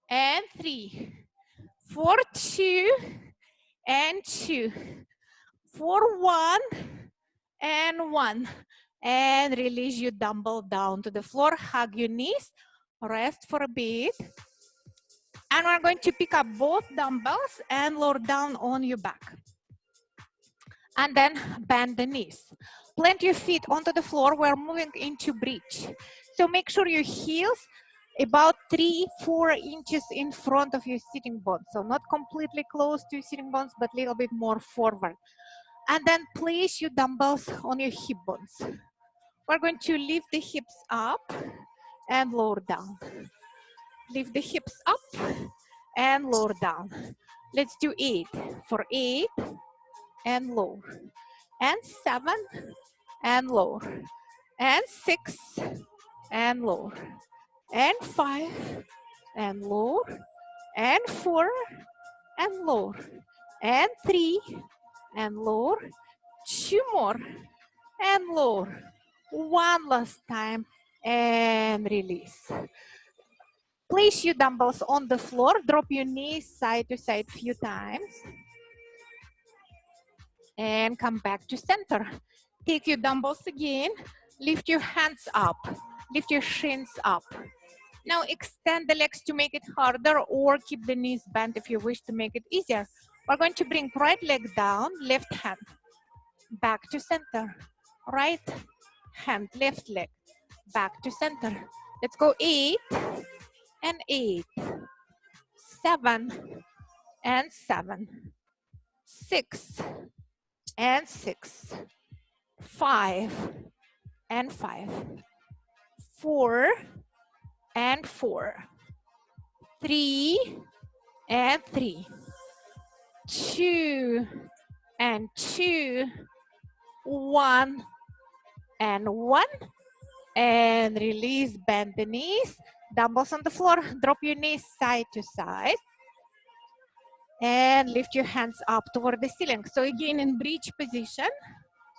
and 3, for 2 and 2, for 1 and 1, and release your dumbbell down to the floor. Hug your knees, rest for a bit, and we're going to pick up both dumbbells and lower down on your back, and then bend the knees. Plant your feet onto the floor. We're moving into bridge, so make sure your heels about 3-4 inches in front of your sitting bones, so not completely close to your sitting bones, but a little bit more forward. And then place your dumbbells on your hip bones. We're going to lift the hips up and lower down. Lift the hips up and lower down. Let's do 8 for 8 and lower, and 7 and lower, and 6 and lower, and 5 and lower, and 4 and lower, and 3 and lower, 2 more and lower, 1 last time, and release. Place your dumbbells on the floor, drop your knees side to side a few times, and come back to center. Take your dumbbells again, lift your hands up, lift your shins up. Now extend the legs to make it harder, or keep the knees bent if you wish to make it easier. We're going to bring right leg down, left hand, back to center. Right hand, left leg, back to center. Let's go 8 and 8, 7 and 7, 6 and 6, 5 and 5, 4 and 4, 3 and 3, 2 and 2, 1 and 1, and release. Bend the knees, dumbbells on the floor, drop your knees side to side, and lift your hands up toward the ceiling. So again, in bridge position,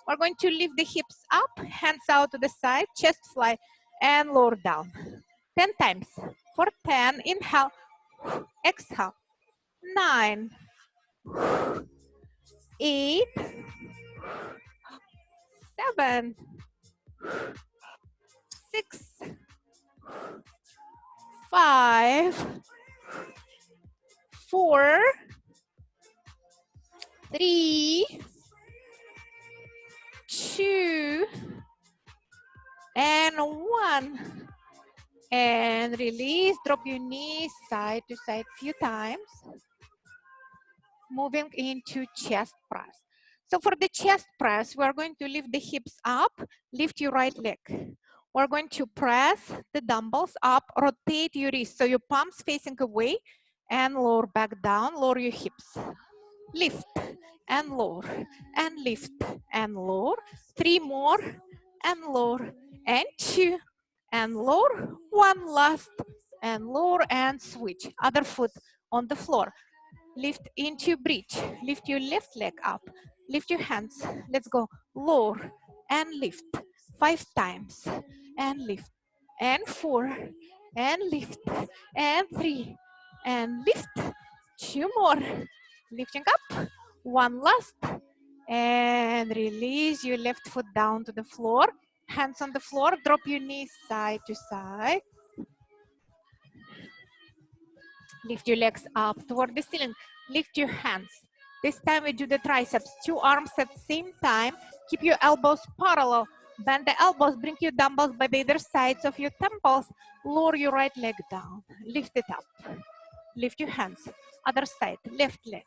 we're going to lift the hips up, hands out to the side, chest fly, and lower down. 10 times. For 10, inhale, exhale. 9, 8, 7, 6, 5, 4, 3, 2, and 1. And release. Drop your knees side to side a few times. Moving into chest press. So for the chest press, we're going to lift the hips up, lift your right leg. We're going to press the dumbbells up, rotate your wrists, so your palms facing away, and lower back down, lower your hips. Lift and lower, and lift and lower. 3 more, and lower, and 2, and lower. 1 last, and lower, and switch. Other foot on the floor. Lift into bridge. Lift your left leg up. Lift your hands. Let's go. Lower and lift. 5 times. And lift. And 4. And lift. And 3. And lift. 2 more. Lifting up. 1 last. And release your left foot down to the floor. Hands on the floor. Drop your knees side to side. Lift your legs up toward the ceiling. Lift your hands. This time we do the triceps. 2 arms at the same time. Keep your elbows parallel. Bend the elbows. Bring your dumbbells by the either sides of your temples. Lower your right leg down. Lift it up. Lift your hands. Other side. Left leg.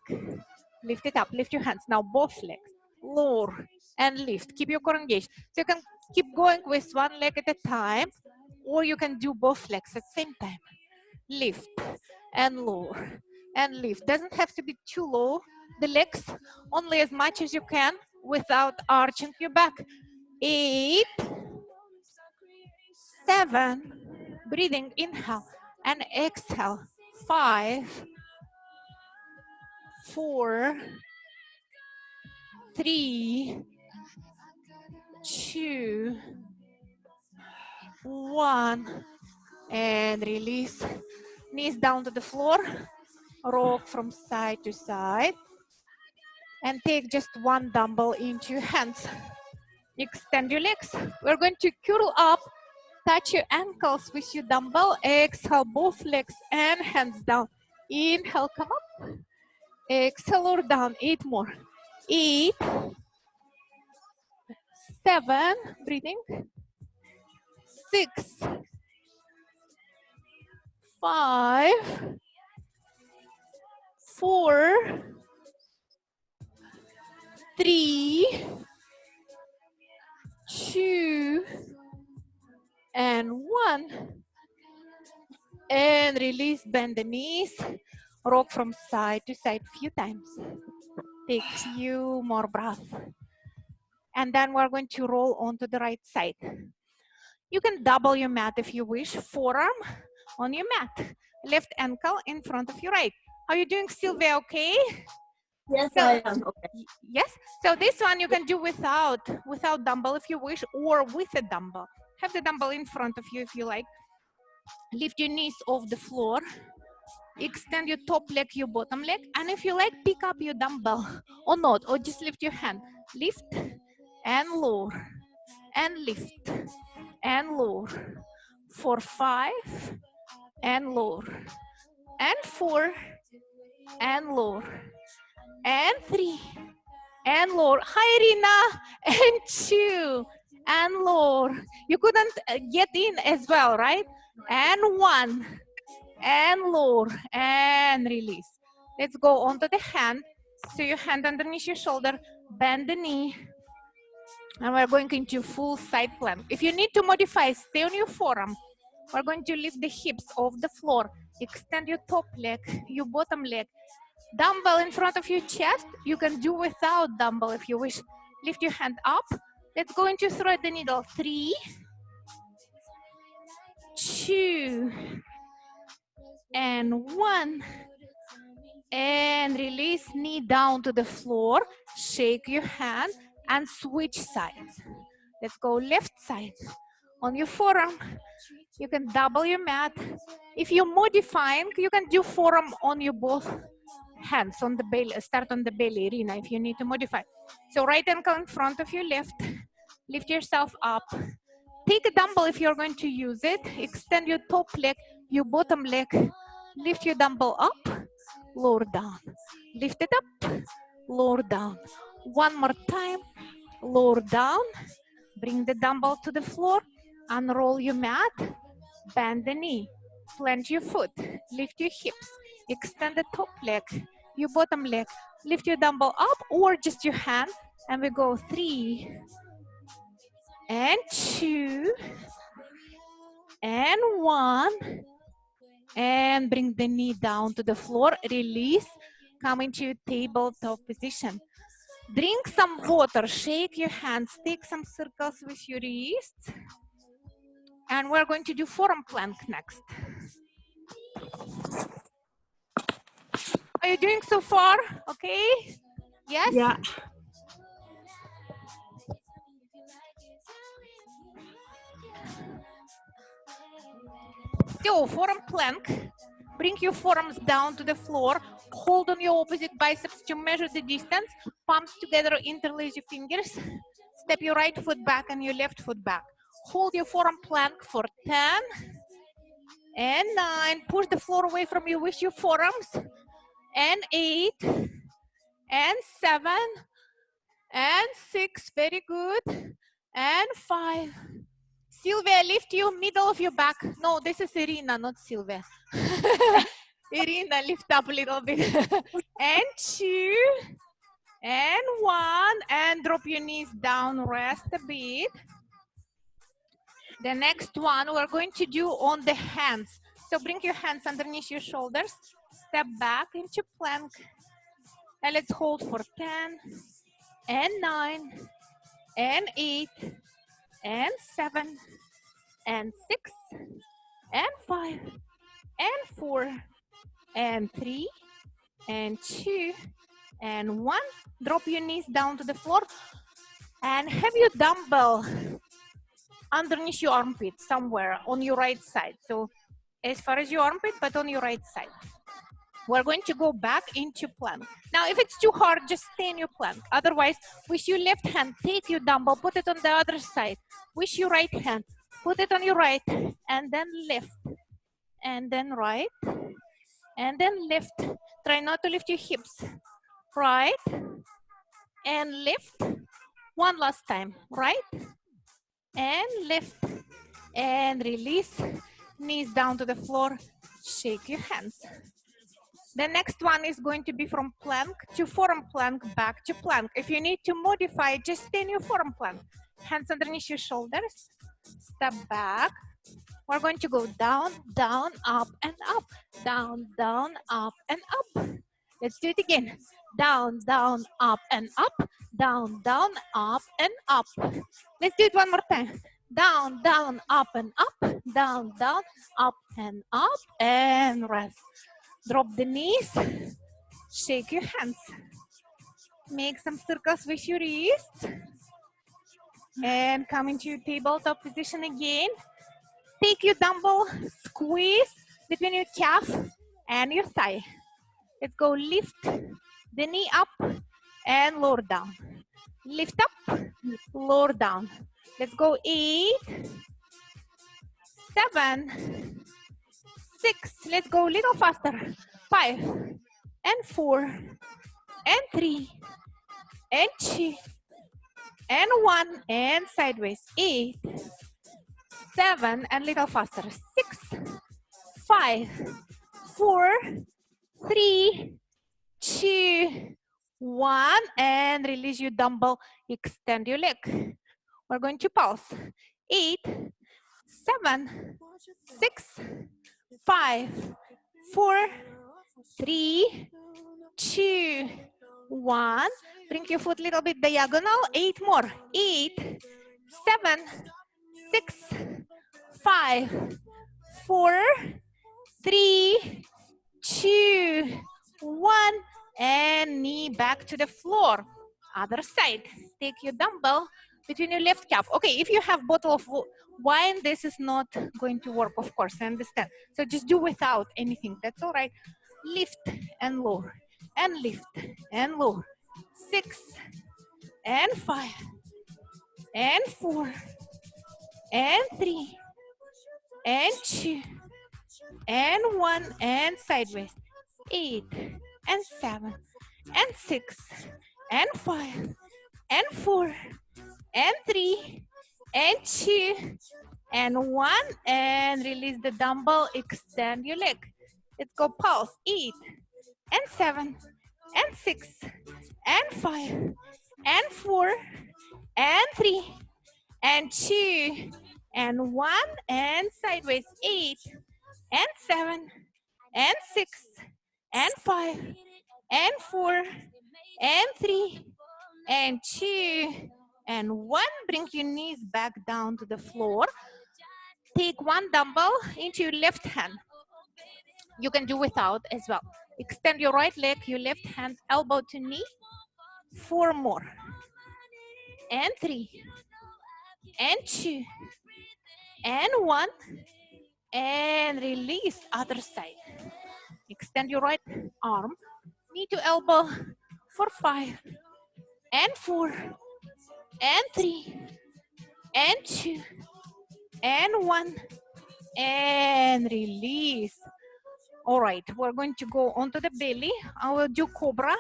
Lift it up. Lift your hands. Now both legs. Lower and lift. Keep your core engaged. So you can keep going with one leg at a time, or you can do both legs at the same time. Lift and lower and lift. Doesn't have to be too low. The legs only as much as you can without arching your back. 8, 7, breathing, inhale and exhale. 5, 4, 3, 2, 1, and release. Knees down to the floor. Rock from side to side. And take just one dumbbell into your hands. Extend your legs. We're going to curl up. Touch your ankles with your dumbbell. Exhale, both legs and hands down. Inhale, come up. Exhale or down. 8 more. 8, 7, breathing. 6, 5, 4, 3, 2, and 1. And release, bend the knees. Rock from side to side a few times. Take few more breaths. And then we're going to roll onto the right side. You can double your mat if you wish. Forearm on your mat. Left ankle in front of your right. How are you doing, Sylvia? Okay? Yes, I am. Okay. Yes. So this one you can do without dumbbell if you wish, or with a dumbbell. Have the dumbbell in front of you if you like. Lift your knees off the floor. Extend your top leg, your bottom leg. And if you like, pick up your dumbbell or not, or just lift your hand. Lift and lower and lift and lower. 4, 5 and lower. And 4 and lower. And 3 and lower. Hi, Irina. And 2 and lower. You couldn't get in as well, right? And 1 and lower and release. Let's go onto the hand. So your hand underneath your shoulder, bend the knee. And we're going into full side plank. If you need to modify, stay on your forearm. We're going to lift the hips off the floor. Extend your top leg, your bottom leg. Dumbbell in front of your chest. You can do without dumbbell if you wish. Lift your hand up. Let's go into thread the needle. 3, 2, and 1. And release, knee down to the floor. Shake your hand and switch sides. Let's go left side. On your forearm, you can double your mat. If you're modifying, you can do forearm on your both hands on the belly. Start on the belly, Irina, if you need to modify. So right ankle in front of your left. Lift yourself up. Take a dumbbell if you're going to use it. Extend your top leg, your bottom leg. Lift your dumbbell up, lower down. Lift it up, lower down. One more time, lower down. Bring the dumbbell to the floor. Unroll your mat. Bend the knee. Plant your foot. Lift your hips. Extend the top leg, your bottom leg. Lift your dumbbell up or just your hand. And we go 3 and 2 and 1. And bring the knee down to the floor. Release. Come into tabletop position. Drink some water. Shake your hands. Take some circles with your wrists. And we're going to do forearm plank next. Are you doing so far? Okay? Yes? Yeah. So, forearm plank. Bring your forearms down to the floor. Hold on your opposite biceps to measure the distance. Palms together, interlace your fingers. Step your right foot back and your left foot back. Hold your forearm plank for 10 and 9. Push the floor away from you with your forearms. And 8 and 7 and 6. Very good. And 5. Sylvia, lift your middle of your back. No, this is Irina, not Sylvia. Irina, lift up a little bit. And 2 and 1. And drop your knees down. Rest a bit. The next one we're going to do on the hands. So bring your hands underneath your shoulders. Step back into plank. And let's hold for 10 and 9 and 8 and 7 and 6 and 5 and 4 and 3 and 2 and 1. Drop your knees down to the floor and have your dumbbell underneath your armpit somewhere on your right side. So as far as your armpit, but on your right side. We're going to go back into plank. Now, if it's too hard, just stay in your plank. Otherwise, with your left hand, take your dumbbell, put it on the other side. With your right hand, put it on your right, and then left, and then right, and then lift. Try not to lift your hips. Right, and lift. One last time. Right, and lift, and release. Knees down to the floor. Shake your hands. The next one is going to be from plank to forearm plank, back to plank. If you need to modify, just stay in your forearm plank. Hands underneath your shoulders. Step back. We're going to go down, down, up, and up. Down, down, up, and up. Let's do it again. Down, down, up, and up. Down, down, up, and up. Let's do it one more time. Down, down, up, and up. Down, down, up, and up. And rest. Drop the knees. Shake your hands. Make some circles with your wrists. And come into your tabletop position again. Take your dumbbell, squeeze between your calf and your thigh. Let's go lift the knee up and lower down. Lift up, lower down. Let's go 8, 7, 6. Let's go a little faster. 5, and 4, and 3, and 2, and 1, and sideways. 8, 7, and little faster. 6, 5, 4, 3, 2, 1, and release your dumbbell. Extend your leg. We're going to pause. 8, 7, 6, 5, 4, 3, 2, 1. Bring your foot a little bit diagonal. 8 more. 8, 7, 6, 5, 4, 3, 2, 1. And knee back to the floor. Other side. Take your dumbbell between your left calf. Okay, if you have bottle of wine, this is not going to work, of course, I understand. So just do without anything. That's all right. Lift and lower. And lift and lower. 6, and 5, and 4, and 3, and 2, and 1, and sideways. 8, and 7, and 6, and 5, and 4, and 3, and 2, and 1, and release the dumbbell. Extend your leg. Let's go pulse. 8, and 7, and 6, and 5, and 4, and 3, and 2, and 1, and sideways. 8, and 7, and 6, and 5, and 4, and 3, and 2, and 1. Bring your knees back down to the floor. Take one dumbbell into your left hand. You can do without as well. Extend your right leg, your left hand, elbow to knee. 4 more. And 3, and 2, and 1, and release. Other side. Extend your right arm, knee to elbow for 5, and 4, and 3, and 2, and 1, and release. All right, we're going to go onto the belly. I will do cobra.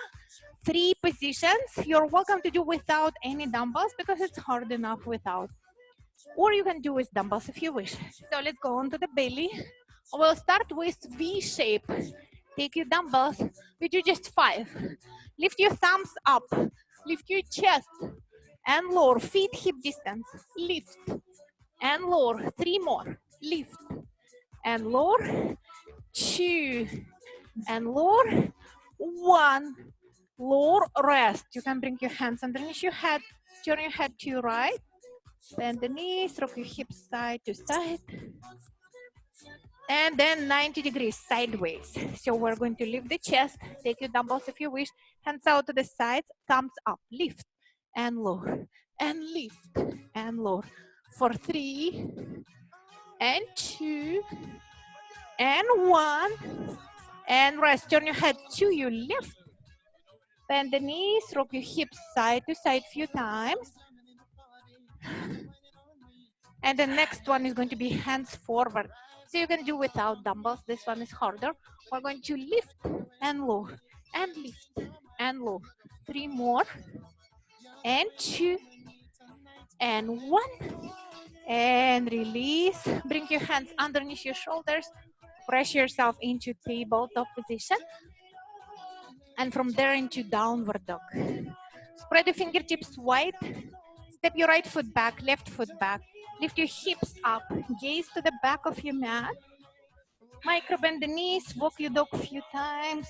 3 positions. You're welcome to do without any dumbbells because it's hard enough without. Or you can do with dumbbells if you wish. So let's go onto the belly. We'll start with V shape. Take your dumbbells. We do just 5. Lift your thumbs up. Lift your chest and lower. Feet hip distance. Lift and lower. 3 more. Lift and lower. 2 and lower. 1. Lower, rest. You can bring your hands underneath your head. Turn your head to your right. Bend the knees. Rock your hips side to side. And then 90 degrees sideways. So we're going to lift the chest. Take your dumbbells if you wish. Hands out to the sides. Thumbs up. Lift and lower. And lift and lower. For 3, and 2, and 1, and rest. Turn your head to your left. Bend the knees, rock your hips side to side few times. And the next one is going to be hands forward. So you can do without dumbbells. This one is harder. We're going to lift and low, and lift and low. 3 more, and 2, and 1, and release. Bring your hands underneath your shoulders. Press yourself into tabletop position. And from there into downward dog. Spread the fingertips wide. Step your right foot back, left foot back. Lift your hips up. Gaze to the back of your mat. Micro bend the knees. Walk your dog a few times.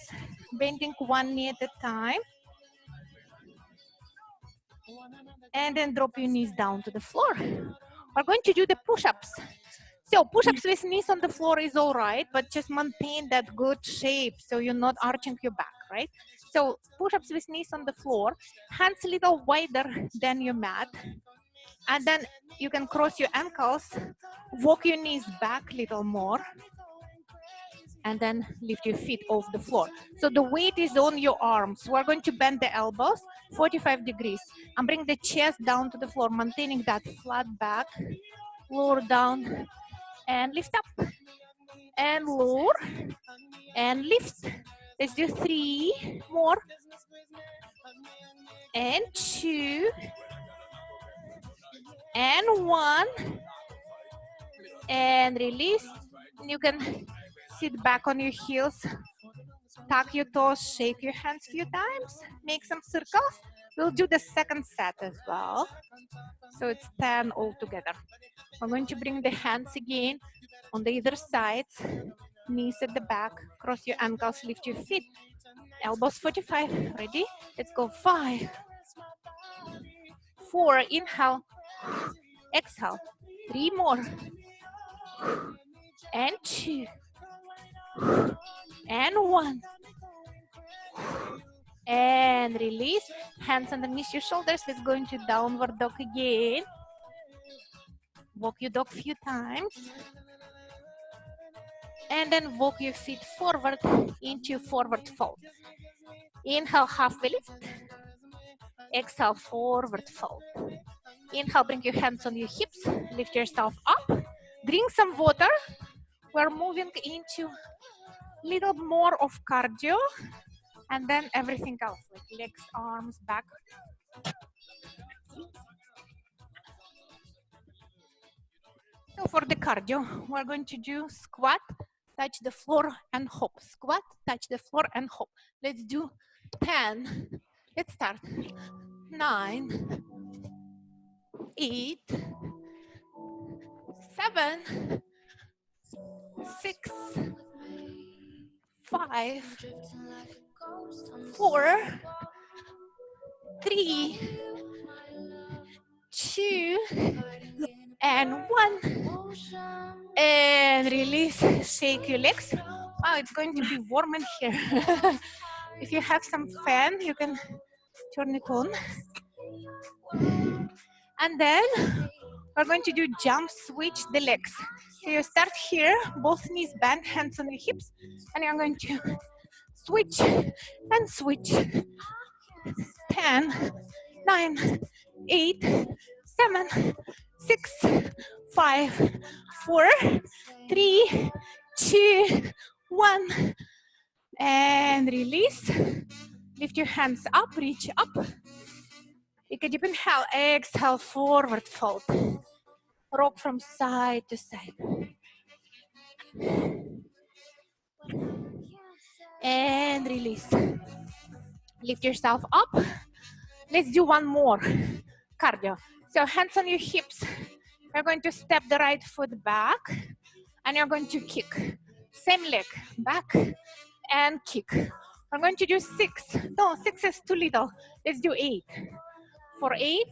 Bending one knee at a time. And then drop your knees down to the floor. We're going to do the push-ups. So push-ups with knees on the floor is all right, but just maintain that good shape so you're not arching your back, right? So push-ups with knees on the floor, hands a little wider than your mat, and then you can cross your ankles, walk your knees back a little more, and then lift your feet off the floor. So the weight is on your arms. We're going to bend the elbows 45 degrees and bring the chest down to the floor, maintaining that flat back, lower down, and lift up, and lower, and lift. Let's do 3 more, and 2, and 1, and release. You can sit back on your heels, tuck your toes, shake your hands a few times, make some circles. We'll do the second set as well. So it's 10 altogether. We're going to bring the hands again on the either sides, knees at the back, cross your ankles, lift your feet. Elbows 45, ready? Let's go. 5, 4, inhale, exhale. 3 more, and 2, and 1, and release. Hands underneath your shoulders. Let's go into downward dog again. Walk your dog a few times. And then walk your feet forward into forward fold. Inhale, halfway lift. Exhale, forward fold. Inhale, bring your hands on your hips. Lift yourself up. Drink some water. We're moving into a little more of cardio. And then everything else, like legs, arms, back. So for the cardio, we're going to do squat, touch the floor, and hop. Squat, touch the floor, and hop. Let's do 10. Let's start. 9, 8, 7, 6, 5, 4, 3, 2, and 1. And release. Shake your legs. Wow, it's going to be warm in here. If you have some fan, you can turn it on. And then we're going to do jump switch the legs. So you start here, both knees bent, hands on your hips, and you're going to switch and switch. 10, 9, 8, 7, 6, 5, 4, 3, 2, 1. And release. Lift your hands up, reach up. Take a deep inhale, exhale, forward fold. Rock from side to side. And release. Lift yourself up. Let's do one more cardio. So hands on your hips. You're going to step the right foot back and you're going to kick. Same leg, back and kick. I'm going to do 6. No, 6 is too little. Let's do 8. For 8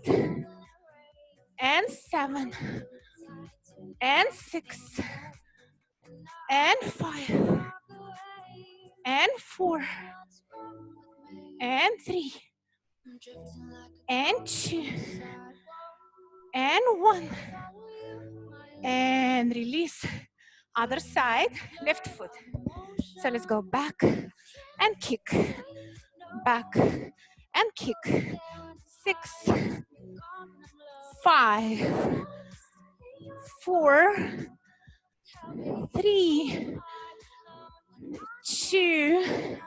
and 7 and 6 and 5 and 4 and 3 and 2 and 1. And release. Other side, left foot. So let's go back and kick, back and kick. 6, 5, 4, 3, 2,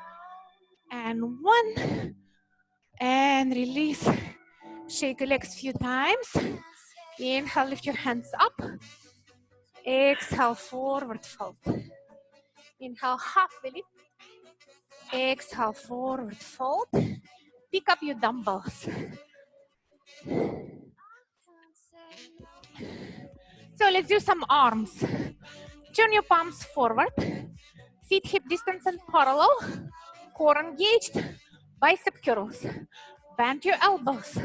and 1. And release. Shake your legs a few times. Inhale, lift your hands up. Exhale, forward fold. Inhale, halfway lift. Exhale, forward fold. Pick up your dumbbells. So let's do some arms. Turn your palms forward. Feet hip distance and parallel. Core engaged. Bicep curls. Bend your elbows.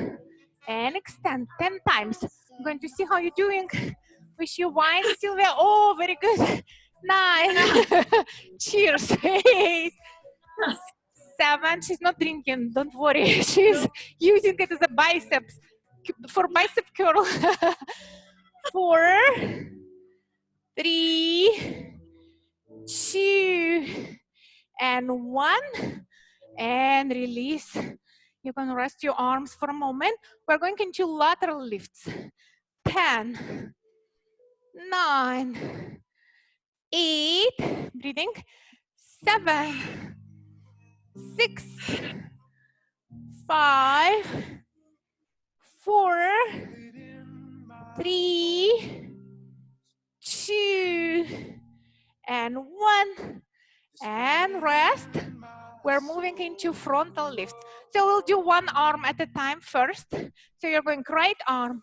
And extend 10 times. I'm going to see how you're doing. Wish you wine, Sylvia. Oh, very good. 9. Cheers. 8. 7. She's not drinking. Don't worry. She's using it as a biceps for bicep curl. 4, 3, 2, and 1. And release. You can rest your arms for a moment. We're going into lateral lifts. 10, 9, 8, breathing. 7, 6, 5, 4, 3, 2, and 1. And rest. We're moving into frontal lift. So we'll do one arm at a time first. So you're going right arm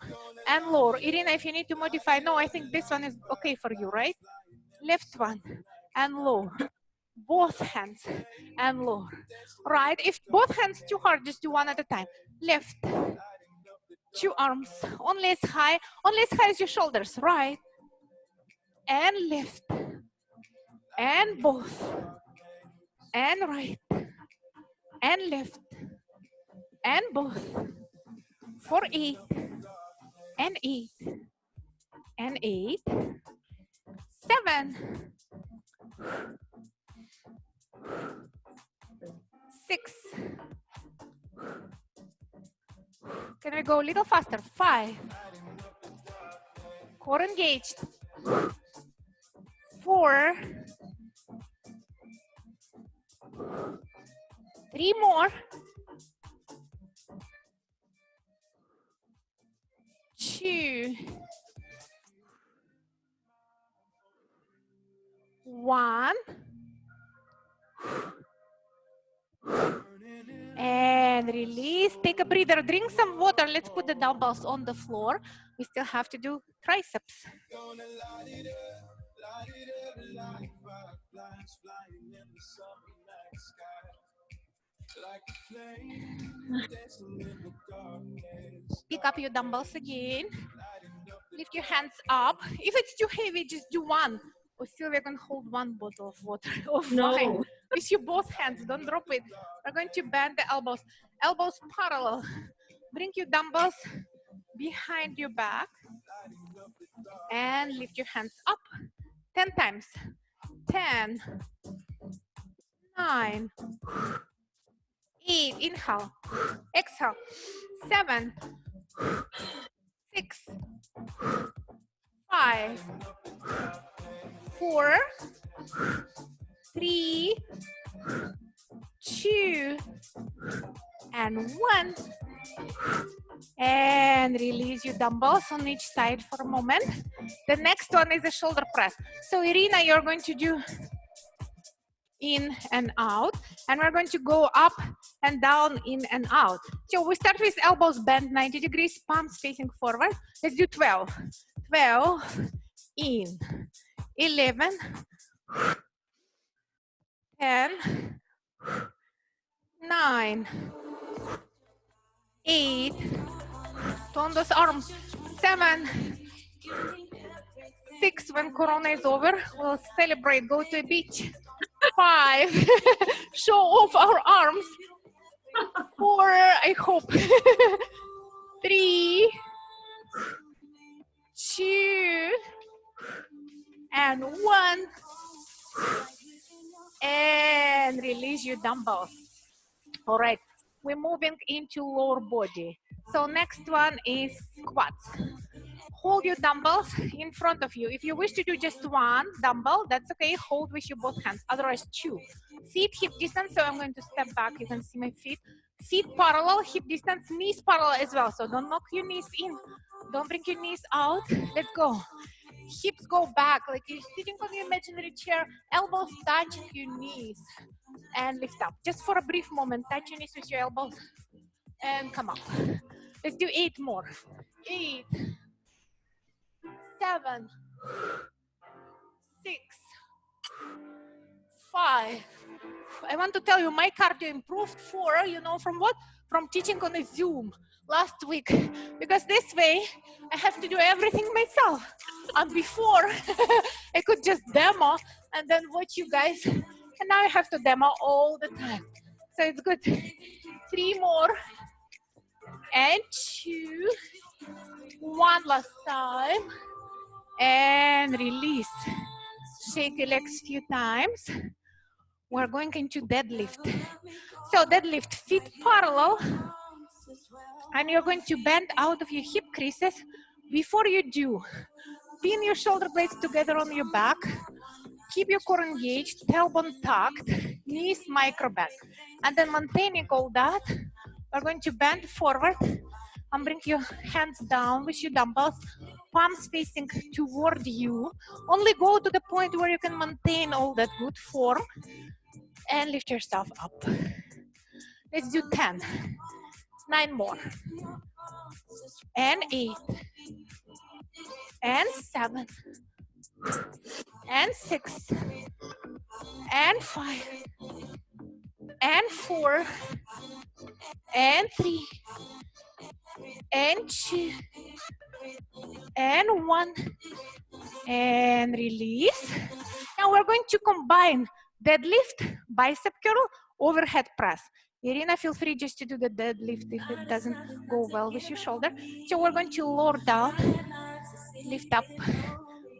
and lower. Irina, if you need to modify, no, I think this one is okay for you, right? Left one and lower. Both hands and lower. Right, if both hands too hard, just do one at a time. Left, 2 arms, only as high as your shoulders, right? And lift, and both, and right, and lift, and both, for 8, and 8, and 8, 7, 6, can we go a little faster? 5, core engaged, 4, 3 more, 2, 1, and release. Take a breather, drink some water. Let's put the dumbbells on the floor. We still have to do triceps. Pick up your dumbbells again. Lift your hands up. If it's too heavy, just do one. Or still we're going to hold one bottle of water or wine. With your both hands, don't drop it. We're going to bend the elbows. Elbows parallel. Bring your dumbbells behind your back. And lift your hands up. 10 times. 10, 9, 8, inhale. Exhale. 7, 6, 5, 4, 3, 2, and 1. And release your dumbbells on each side for a moment. The next one is a shoulder press. So Irina, you're going to do in and out, and we're going to go up and down, in and out. So we start with elbows bent 90 degrees, palms facing forward. Let's do 12. 12, in, 11, 10, 9, 8, turn those arms, 7, 6, when Corona is over, we'll celebrate, go to a beach. 5, show off our arms. 4, I hope. 3, 2, and 1, and release your dumbbells. All right, we're moving into lower body. So next one is squats. Hold your dumbbells in front of you. If you wish to do just one dumbbell, that's okay. Hold with your both hands, otherwise 2. Feet hip distance, so I'm going to step back. You can see my feet. Feet parallel, hip distance, knees parallel as well. So don't knock your knees in. Don't bring your knees out. Let's go. Hips go back, like you're sitting on your imaginary chair, elbows touch your knees, and lift up. Just for a brief moment, touch your knees with your elbows, and come up. Let's do 8 more. 8, 7, 6, 5. I want to tell you, my cardio improved 4, you know, from what? From teaching on a Zoom last week, because this way I have to do everything myself. And before, I could just demo and then watch you guys, and now I have to demo all the time. So it's good. 3 more, and 2, 1 last time, and release. Shake your legs a few times. We're going into deadlift. So deadlift, feet parallel, and you're going to bend out of your hip creases. Before you do, pin your shoulder blades together on your back. Keep your core engaged, tailbone tucked, knees micro bend. And then maintaining all that, we're going to bend forward and bring your hands down with your dumbbells, palms facing toward you. Only go to the point where you can maintain all that good form and lift yourself up. Let's do 10, 9 more, and 8, and 7, and 6, and 5, and 4, and 3, and 2, and 1, and release. Now we're going to combine deadlift, bicep curl, overhead press. Irina, feel free just to do the deadlift if it doesn't go well with your shoulder. So we're going to lower down, lift up,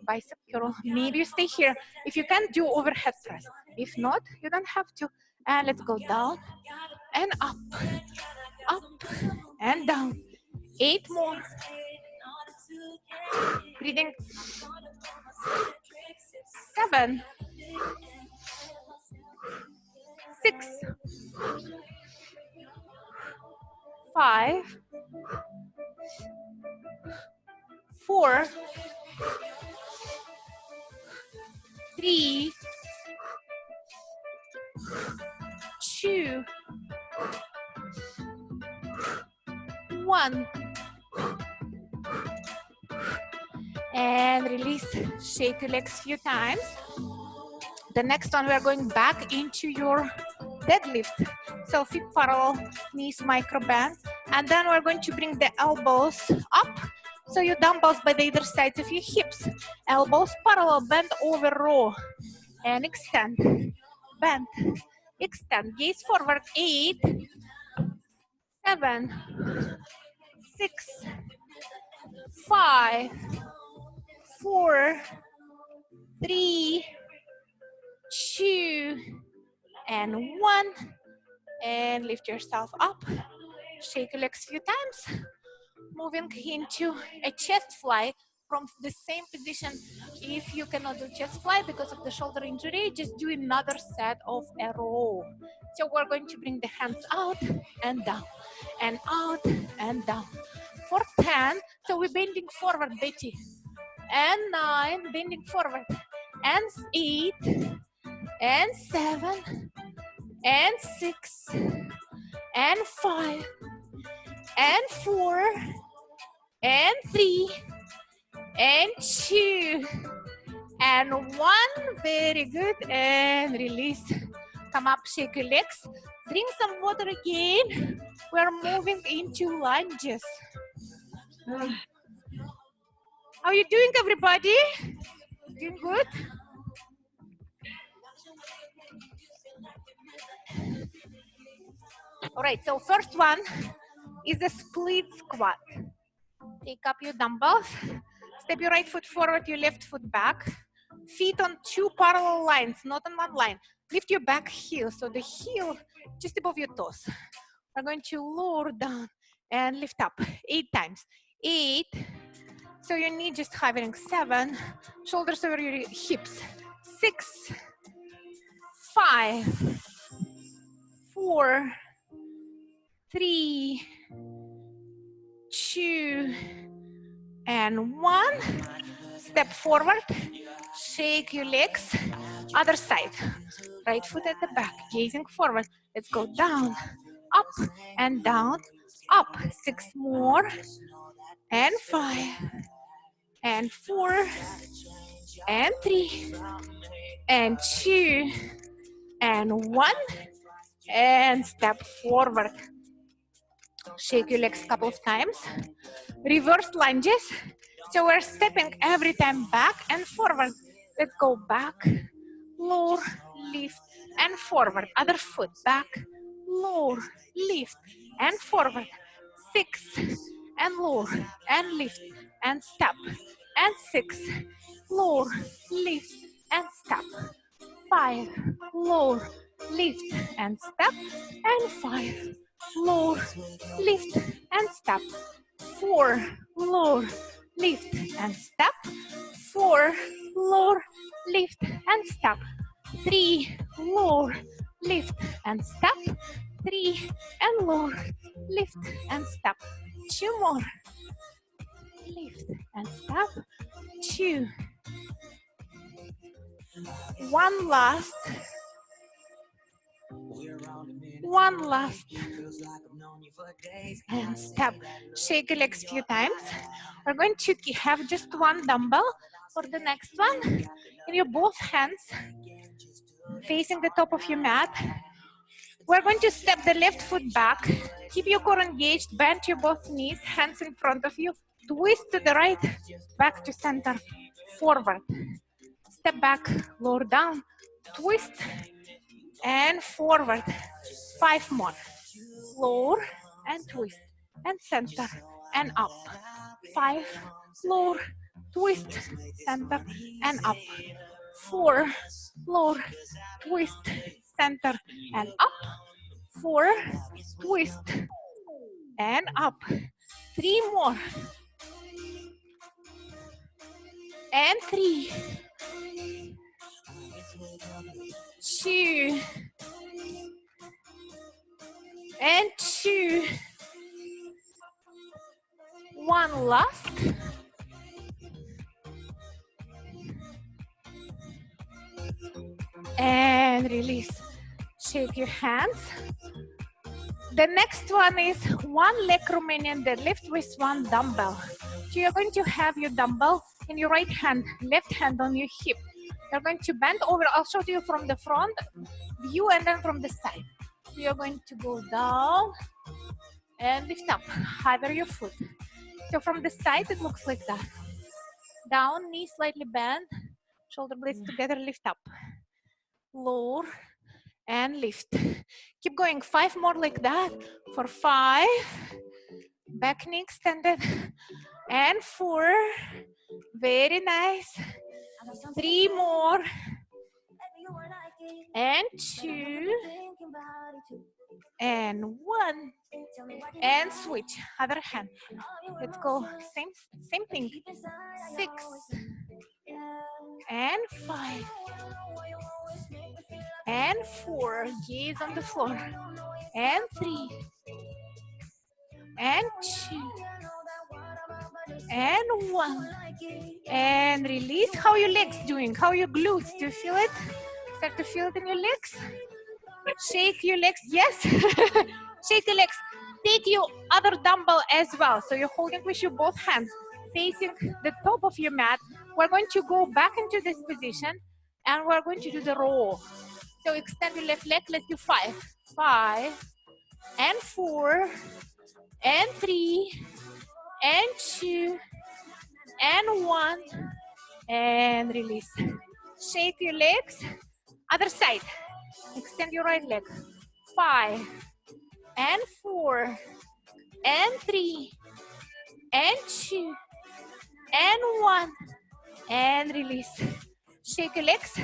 bicep curl. Maybe you stay here. If you can, do overhead press. If not, you don't have to. And let's go down and up, and down. 8 more. Breathing. 7, 6, 5, 4, 3, 2, 1. And release. Shake your legs a few times. The next one, we are going back into your deadlift. So feet parallel, knees micro bend. And then we're going to bring the elbows up. So your dumbbells by the either sides of your hips. Elbows parallel, bend over, row. And extend. Bend. Extend. Gaze forward. 8, 7, 6, 5, 4, 3, 2, and 1. And lift yourself up. Shake your legs a few times. Moving into a chest fly from the same position. If you cannot do chest fly because of the shoulder injury, just do another set of a row. So we're going to bring the hands out and down, and out and down. For 10, so we're bending forward, Betty. And 9, bending forward. And 8, and 7, and 6, and 5, and 4, and 3, and 2, and 1. Very good. And release. Come up, shake your legs. Drink some water again. We're moving into lunges. How are you doing, everybody? Doing good? All right, so first one is a split squat. Take up your dumbbells. Step your right foot forward, your left foot back. Feet on two parallel lines, not on one line. Lift your back heel, so the heel just above your toes. We're going to lower down and lift up 8 times. 8, so your knee just hovering. 7, shoulders over your hips. 6, 5, 4, 3, 2, and 1. Step forward, shake your legs. Other side, right foot at the back, gazing forward. Let's go down, up, and down, up. 6 more, and 5, and 4, and 3, and 2, and 1, and step forward. Shake your legs a couple of times. Reverse lunges. So we're stepping every time back and forward. Let's go back, lower, lift, and forward. Other foot, back, lower, lift, and forward. 6, and lower, and lift, and step, and 6, lower, lift, and step. 5, lower, lift, and step, and 5, lower, lift, and step. 4, lower, lift, and step. 4, lower, lift, and step. 3, lower, lift, and step. 3, and lower, lift, and step. 2 more, lift, and step. 2, 1 last. 1 last, and step. Shake your legs a few times. We're going to have just 1 dumbbell for the next one. In your both hands, facing the top of your mat. We're going to step the left foot back. Keep your core engaged, bend your both knees, hands in front of you. Twist to the right, back to center, forward. Step back, lower down, twist, and forward. 5 more. Lower and twist, and center, and up. 5, lower, twist, center, and up. 4, lower, twist, center, and up. 4, twist, and up. 3 more. And 3, 2, and 2. 1 last. And release. Shake your hands. The next one is 1 leg Romanian deadlift with 1 dumbbell. So you're going to have your dumbbell in your right hand, left hand on your hip. You're going to bend over. I'll show you from the front view and then from the side. So you're going to go down and lift up. Hover your foot. So from the side, it looks like that. Down, knee slightly bent, shoulder blades together, lift up. Lower and lift. Keep going. 5 more like that for 5. Back knee extended. And 4. Very nice. 3 more. And 2. And 1. And switch. Other hand. Let's go. Same thing. 6. And 5. And 4. Gaze on the floor. And 3. And 2. And 1. And release. How are your legs doing? How are your glutes? Do you feel it? Start to feel it in your legs? Shake your legs. Yes. Shake your legs. Take your other dumbbell as well. So you're holding with your both hands facing the top of your mat. We're going to go back into this position and we're going to do the row. So extend your left leg. Let's do 5. 5 and 4 and 3 and 2 and 1 and release. Shake your legs. Other side. Extend your right leg. 5 and 4 and 3 and 2 and 1 and release. Shake your legs.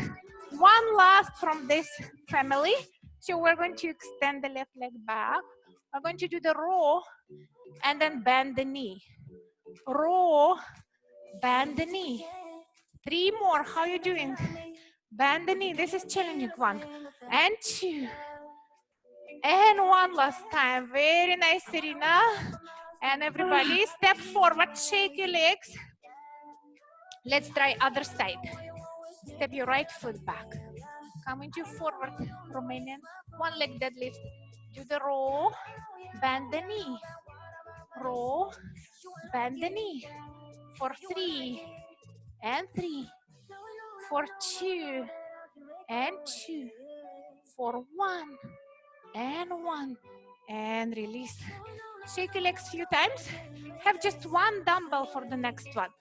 One last from this family. So we're going to extend the left leg back. We're going to do the row and then bend the knee. Row, bend the knee. 3 more. How are you doing? Bend the knee. This is challenging. 1 and 2 and 1 last time. Very nice, Serena. And everybody, step forward. Shake your legs. Let's try other side. Step your right foot back. Come into forward, Romanian. 1 leg deadlift. Do the row. Bend the knee. Row. Bend the knee. For 3 and 3. For 2 and 2. For 1 and 1. And release. Shake your legs a few times. Have just 1 dumbbell for the next one.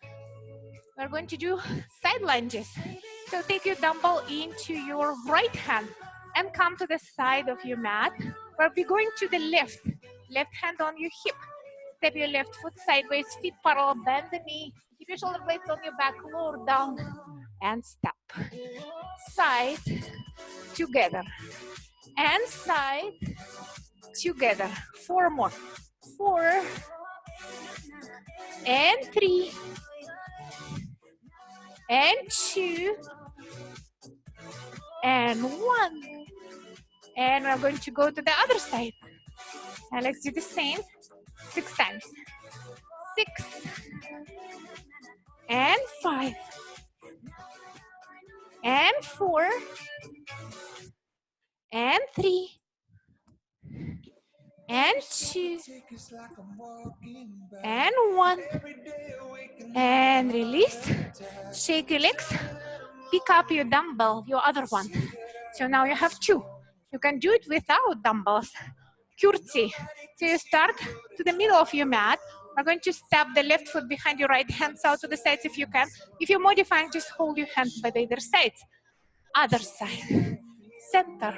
We're going to do side lunges. So take your dumbbell into your right hand and come to the side of your mat. We'll be going to the left hand on your hip. Step your left foot sideways, feet parallel, bend the knee. Keep your shoulder blades on your back, lower down, and step. Side, together, and side, together. 4 more. 4 and 3 and 2 and 1. And we're going to go to the other side. And let's do the same 6 times. 6 and 5 and 4 and 3 and 2 and 1. And release. Shake your legs. Pick up your dumbbell, your other one. So now you have 2. You can do it without dumbbells. Curtsy. So you start to the middle of your mat. We're going to step the left foot behind your right, hands out to the sides if you can. If you're modifying, just hold your hands by the other sides. Other side. Center.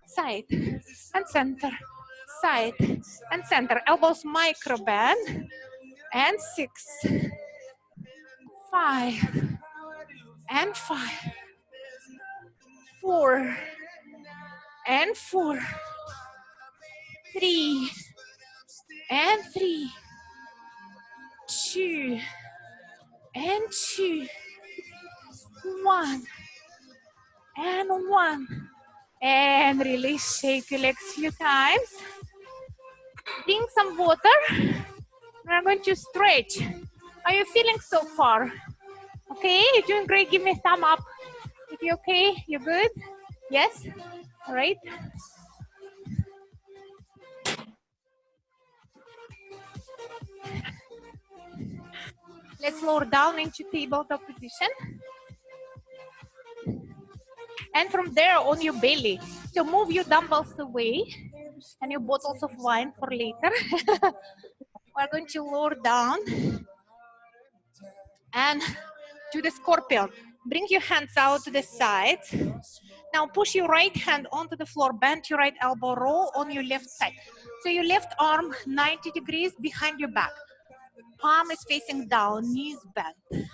Side. And center. Side. And center. Elbows micro bend. And 6. 5. And 5. 4. And 4. 3. And 3. 2 and 2. 1 and 1. And release. Shake your legs a few times. Drink some water. We're going to stretch. How are you feeling so far? Okay, you're doing great. Give me a thumb up. If you're okay, you're good? Yes? All right. Let's lower down into tabletop position. And from there on your belly. So move your dumbbells away and your bottles of wine for later. We're going to lower down and do the scorpion. Bring your hands out to the sides. Now push your right hand onto the floor, bend your right elbow, roll on your left side. So your left arm 90 degrees behind your back. Palm is facing down, knees bent.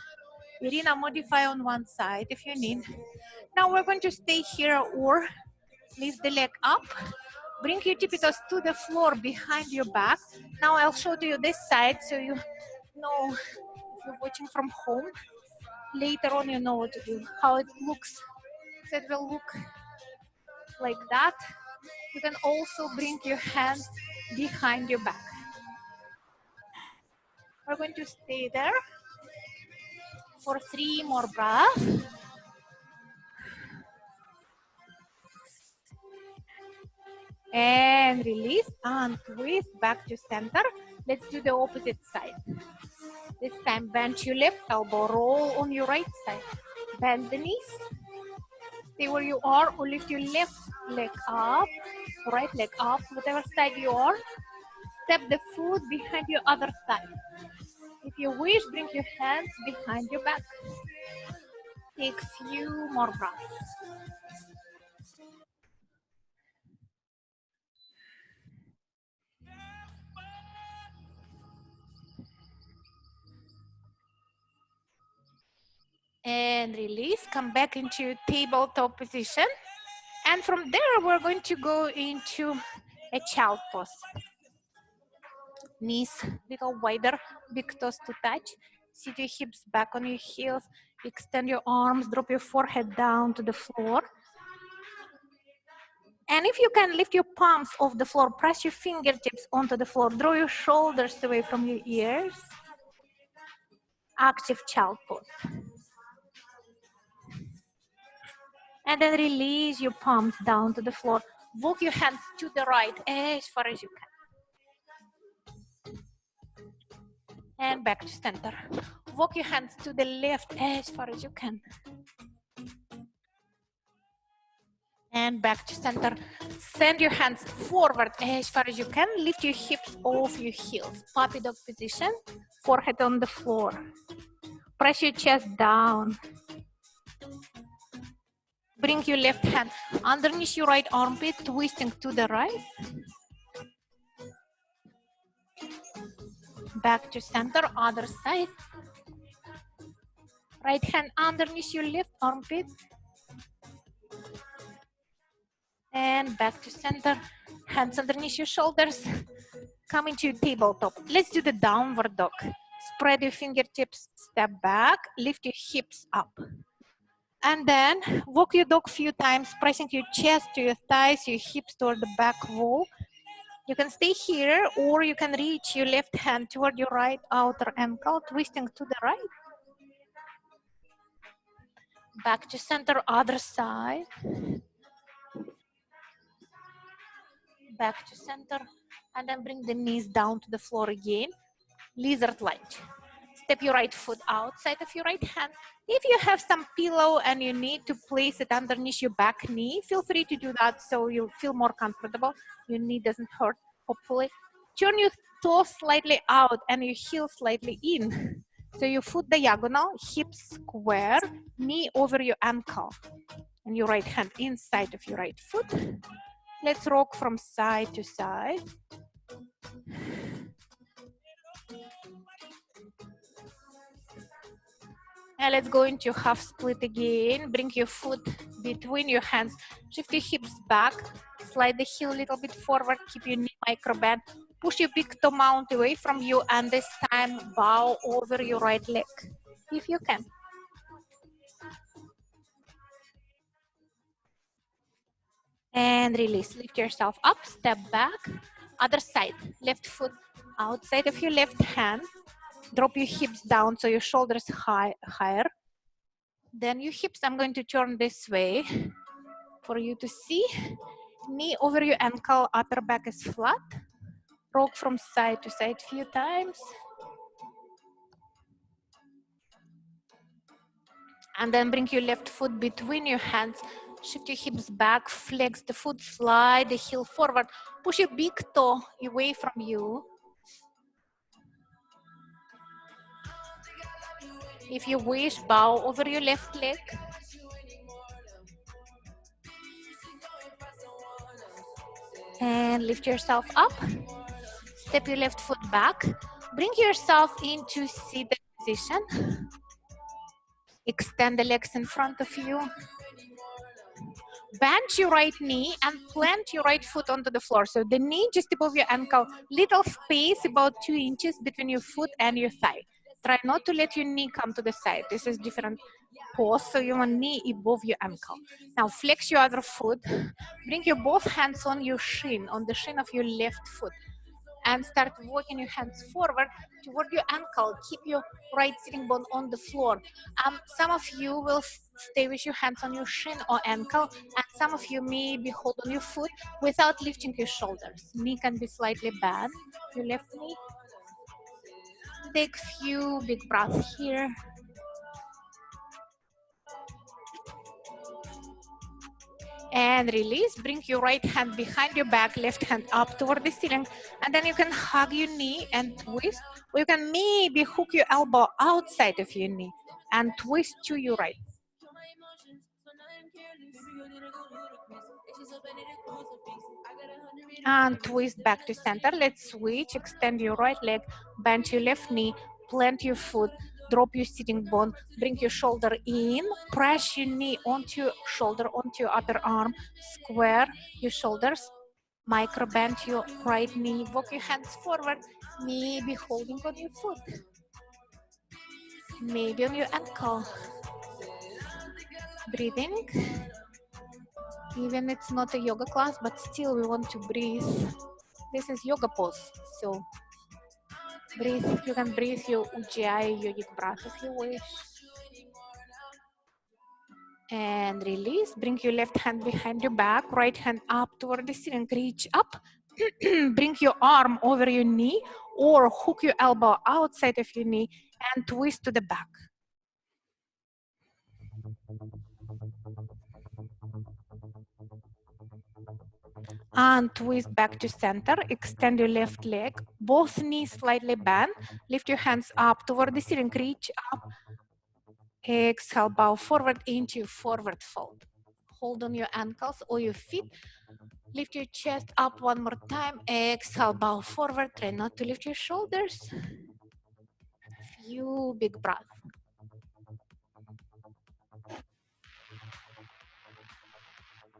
Irina, modify on one side if you need. Now we're going to stay here or lift the leg up. Bring your tippy toes to the floor behind your back. Now I'll show to you this side so you know if you're watching from home. Later on you know what to do, how it looks. So it will look like that. You can also bring your hands behind your back. We're going to stay there for 3 more breaths. And release and twist back to center. Let's do the opposite side. This time bend your left elbow, roll on your right side. Bend the knees. Stay where you are or lift your left leg up, right leg up, whatever side you are. Step the foot behind your other side. If you wish, bring your hands behind your back. Take few more breaths. And and release. Come back into tabletop position. And from there, we're going to go into a child pose. Knees little wider, big toes to touch. Sit your hips back on your heels. Extend your arms, drop your forehead down to the floor. And if you can, lift your palms off the floor, press your fingertips onto the floor, draw your shoulders away from your ears. Active child pose. And then release your palms down to the floor. Walk your hands to the right as far as you can. And back to center. Walk your hands to the left as far as you can. And back to center. Send your hands forward as far as you can. Lift your hips off your heels. Puppy dog position. Forehead on the floor. Press your chest down. Bring your left hand underneath your right armpit, twisting to the right. Back to center, other side. Right hand underneath your left armpit. And back to center. Hands underneath your shoulders. Come into your tabletop. Let's do the downward dog. Spread your fingertips, step back, lift your hips up. And then walk your dog a few times, pressing your chest to your thighs, your hips toward the back wall. You can stay here, or you can reach your left hand toward your right outer ankle, twisting to the right. Back to center, other side. Back to center, and then bring the knees down to the floor again. Lizard lunge. Step your right foot outside of your right hand. If you have some pillow and you need to place it underneath your back knee, feel free to do that so you feel more comfortable. Your knee doesn't hurt, hopefully. Turn your toes slightly out and your heel slightly in. So your foot diagonal, hips square, knee over your ankle. And your right hand inside of your right foot. Let's rock from side to side. And let's go into half split again. Bring your foot between your hands. Shift your hips back. Slide the heel a little bit forward. Keep your knee micro bend. Push your big toe mount away from you. And this time, bow over your right leg, if you can. And release. Lift yourself up. Step back. Other side. Left foot outside of your left hand. Drop your hips down so your shoulders higher. Then your hips, I'm going to turn this way for you to see. Knee over your ankle, upper back is flat. Rock from side to side a few times. And then bring your left foot between your hands. Shift your hips back, flex the foot, slide the heel forward. Push your big toe away from you. If you wish, bow over your left leg. And lift yourself up. Step your left foot back. Bring yourself into seated position. Extend the legs in front of you. Bend your right knee and plant your right foot onto the floor. So the knee just above your ankle, little space about 2 inches between your foot and your thigh. Try not to let your knee come to the side. This is different pose, so you want knee above your ankle. Now flex your other foot. Bring your both hands on your shin, on the shin of your left foot. And start walking your hands forward toward your ankle. Keep your right sitting bone on the floor. Some of you will stay with your hands on your shin or ankle, and some of you maybe hold on your foot without lifting your shoulders. Knee can be slightly bent. Your left knee. Take a few big breaths here. And release. Bring your right hand behind your back, left hand up toward the ceiling. And then you can hug your knee and twist. Or you can maybe hook your elbow outside of your knee and twist to your right. And twist back to center. Let's switch. Extend your right leg, bend your left knee, plant your foot, Drop your sitting bone, bring your shoulder in, press your knee onto your shoulder, onto your upper arm, square your shoulders, micro bend your right knee, walk your hands forward, maybe holding on your foot, maybe on your ankle. Breathing. Even it's not a yoga class, but still we want to breathe. This is yoga pose, so breathe. You can breathe your Ujjayi yogic breath if you wish. And release. Bring your left hand behind your back, right hand up toward the ceiling. Reach up. Bring your arm over your knee or hook your elbow outside of your knee and twist to the back. And twist back to center. Extend your left leg. Both knees slightly bend. Lift your hands up toward the ceiling. Reach up. Exhale, bow forward into forward fold. Hold on your ankles or your feet. Lift your chest up one more time. Exhale, bow forward. Try not to lift your shoulders. Few big breaths.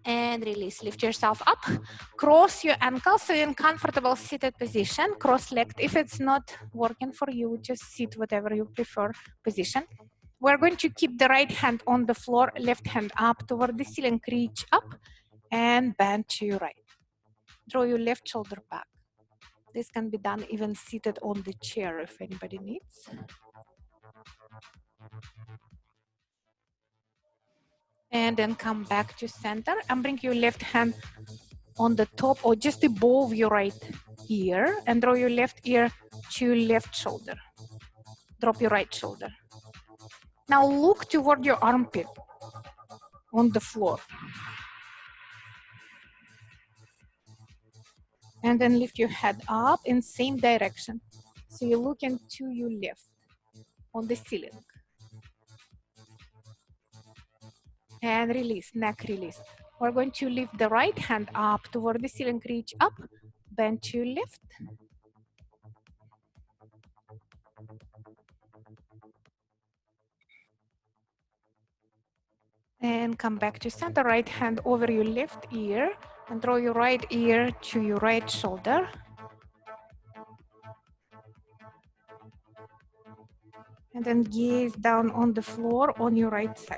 And release. Lift yourself up. Cross your ankles so you're in comfortable seated position. Cross-legged. If it's not working for you, just sit whatever you prefer position. We're going to keep the right hand on the floor, left hand up toward the ceiling. Reach up and bend to your right. Draw your left shoulder back. This can be done even seated on the chair if anybody needs. And then come back to center and bring your left hand on the top or just above your right ear and draw your left ear to your left shoulder. Drop your right shoulder. Now look toward your armpit on the floor. And then lift your head up in same direction. So you're looking to your left on the ceiling. And release, neck release. We're going to lift the right hand up toward the ceiling, reach up, bend to left. And come back to center, right hand over your left ear and draw your right ear to your right shoulder. And then gaze down on the floor on your right side.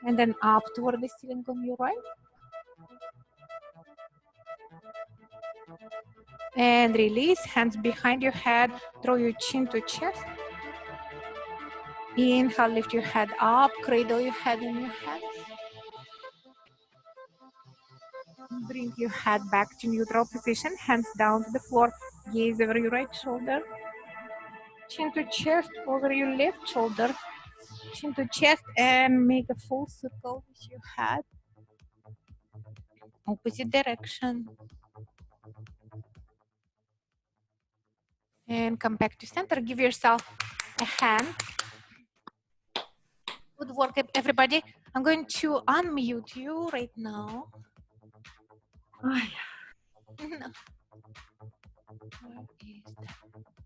And then up toward the ceiling on your right. And release, hands behind your head, draw your chin to chest. Inhale, lift your head up, cradle your head in your hands. Bring your head back to neutral position, hands down to the floor, gaze over your right shoulder. Chin to chest over your left shoulder. Chin to chest and make a full circle with your head. Opposite direction. And come back to center. Give yourself a hand. Good work, everybody. I'm going to unmute you right now. Ay. No. Where is that?